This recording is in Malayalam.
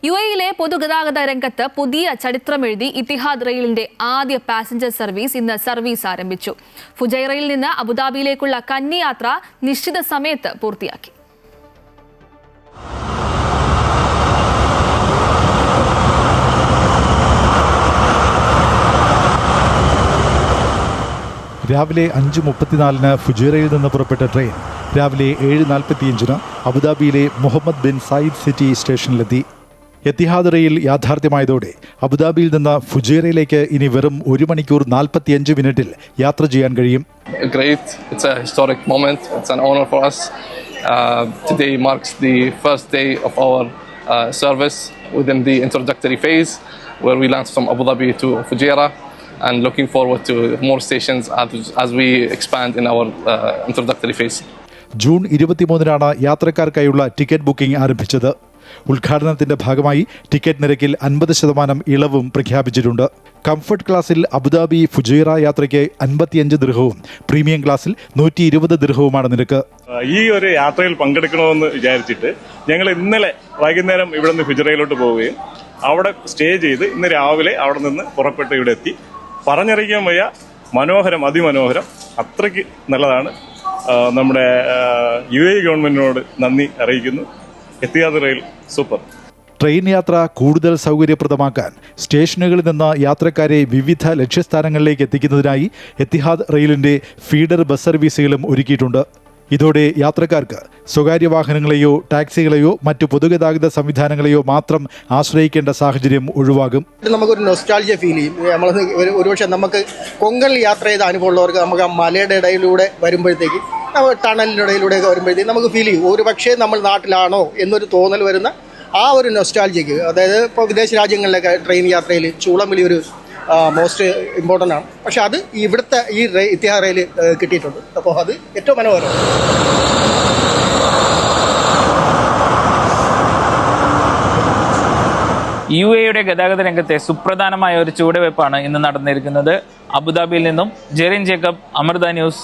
യുഎഇയിലെ പൊതുഗതാഗത രംഗത്ത് പുതിയ ചരിത്രമെഴുതി ഇത്തിഹാദ് റെയിലിന്റെ ആദ്യ പാസഞ്ചർ സർവീസ് ഇന്ന് സർവീസ് ആരംഭിച്ചു. ഫുജൈറയിൽ നിന്ന് അബുദാബിയിലേക്കുള്ള കന്നി യാത്ര നിശ്ചിത സമയത്ത് പൂർത്തിയാക്കി. രാവിലെ 5:34 ഫുജൈറയിൽ നിന്ന് പുറപ്പെട്ട ട്രെയിൻ രാവിലെ 7:45 അബുദാബിയിലെ മുഹമ്മദ് ബിൻ സായിദ് സിറ്റി സ്റ്റേഷനിലെത്തി. എത്തിഹാദ് റെയിൽ യാഥാർത്ഥ്യമായതോടെ അബുദാബിയിൽ നിന്ന് ഫുജൈറയിലേക്ക് ഇനി വെറും 1 മണിക്കൂർ 45 മിനിറ്റിൽ യാത്ര ചെയ്യാൻ കഴിയും. Great. It's a historic moment. It's an honor for us. Today marks the first day of our service within the introductory phase, where we launch from Abu Dhabi to Fujairah, and looking forward to more stations as we expand in our introductory phase. June 23 യാത്രക്കാർക്കായുള്ള ടിക്കറ്റ് ബുക്കിംഗ് ആരംഭിച്ചത്. ഉദ്ഘാടനത്തിന്റെ ഭാഗമായി ടിക്കറ്റ് നിരക്കിൽ 50% ഇളവും പ്രഖ്യാപിച്ചിട്ടുണ്ട്. കംഫർട്ട് ക്ലാസ്സിൽ അബുദാബി ഫുജൈറ യാത്രയ്ക്ക് 55 ദിർഹവും പ്രീമിയം ക്ലാസ്സിൽ 120 ദിർഹവുമാണ് നിരക്ക്. ഈ ഒരു യാത്രയിൽ പങ്കെടുക്കണമെന്ന് വിചാരിച്ചിട്ട് ഞങ്ങൾ ഇന്നലെ വൈകുന്നേരം ഇവിടെ നിന്ന് ഫുജൈറയിലോട്ട് പോവുകയും അവിടെ സ്റ്റേ ചെയ്ത് ഇന്ന് രാവിലെ അവിടെ നിന്ന് പുറപ്പെട്ട് ഇവിടെ എത്തി. പറഞ്ഞറിയിക്കാൻ വയ്യ, മനോഹരം, അതിമനോഹരം, അത്രയ്ക്ക് നല്ലതാണ്. നമ്മുടെ UAE ഗവൺമെന്റിനോട് നന്ദി അറിയിക്കുന്നു. Etihad rail super. ട്രെയിൻ യാത്ര കൂടുതൽ സൗകര്യപ്രദമാക്കാൻ സ്റ്റേഷനുകളിൽ നിന്ന് യാത്രക്കാരെ വിവിധ ലക്ഷ്യസ്ഥാനങ്ങളിലേക്ക് എത്തിക്കുന്നതിനായി എത്തിഹാദ് റെയിലിന്റെ ഫീഡർ ബസ് സർവീസുകളും ഒരുക്കിയിട്ടുണ്ട്. ഇതോടെ യാത്രക്കാർക്ക് സ്വകാര്യ വാഹനങ്ങളെയോ ടാക്സികളെയോ മറ്റു പൊതുഗതാഗത സംവിധാനങ്ങളെയോ മാത്രം ആശ്രയിക്കേണ്ട സാഹചര്യം ഒഴിവാകും. നമുക്കൊരു നൊസ്റ്റാൾജിയ ഫീൽ ചെയ്യും. നമ്മൾ ഒരുപക്ഷെ നമുക്ക് കൊങ്കണിൽ യാത്ര ചെയ്ത അനുഭവമുള്ളവർക്ക് നമുക്ക് ആ മലയുടെ ഇടയിലൂടെ വരുമ്പോഴത്തേക്ക് ടണലിൻ്റെ ഇടയിലൂടെയൊക്കെ വരുമ്പോഴത്തേക്ക് നമുക്ക് ഫീൽ ചെയ്യും ഒരുപക്ഷെ നമ്മൾ നാട്ടിലാണോ എന്നൊരു തോന്നൽ വരുന്ന ആ ഒരു നൊസ്റ്റാൾജിക്ക്. അതായത് ഇപ്പോൾ വിദേശ രാജ്യങ്ങളിലൊക്കെ ട്രെയിൻ യാത്രയിൽ ചൂളം വലി ഒരു മോസ്റ്റ് ഇമ്പോർട്ടൻ്റ് ആണ്. പക്ഷെ അത് ഇവിടുത്തെ ഈ ഇത്തിഹാദ് റെയിൽ കിട്ടിയിട്ടുണ്ട്. അപ്പോൾ അത് ഏറ്റവും മനോഹരമാണ്. UAEയുടെ ഗതാഗത രംഗത്തെ സുപ്രധാനമായ ഒരു ചുവടുവയ്പ്പാണ് ഇന്ന് നടന്നിരിക്കുന്നത്. അബുദാബിയിൽ നിന്നും ജെറിൻ ജേക്കബ്, അമൃത ന്യൂസ്.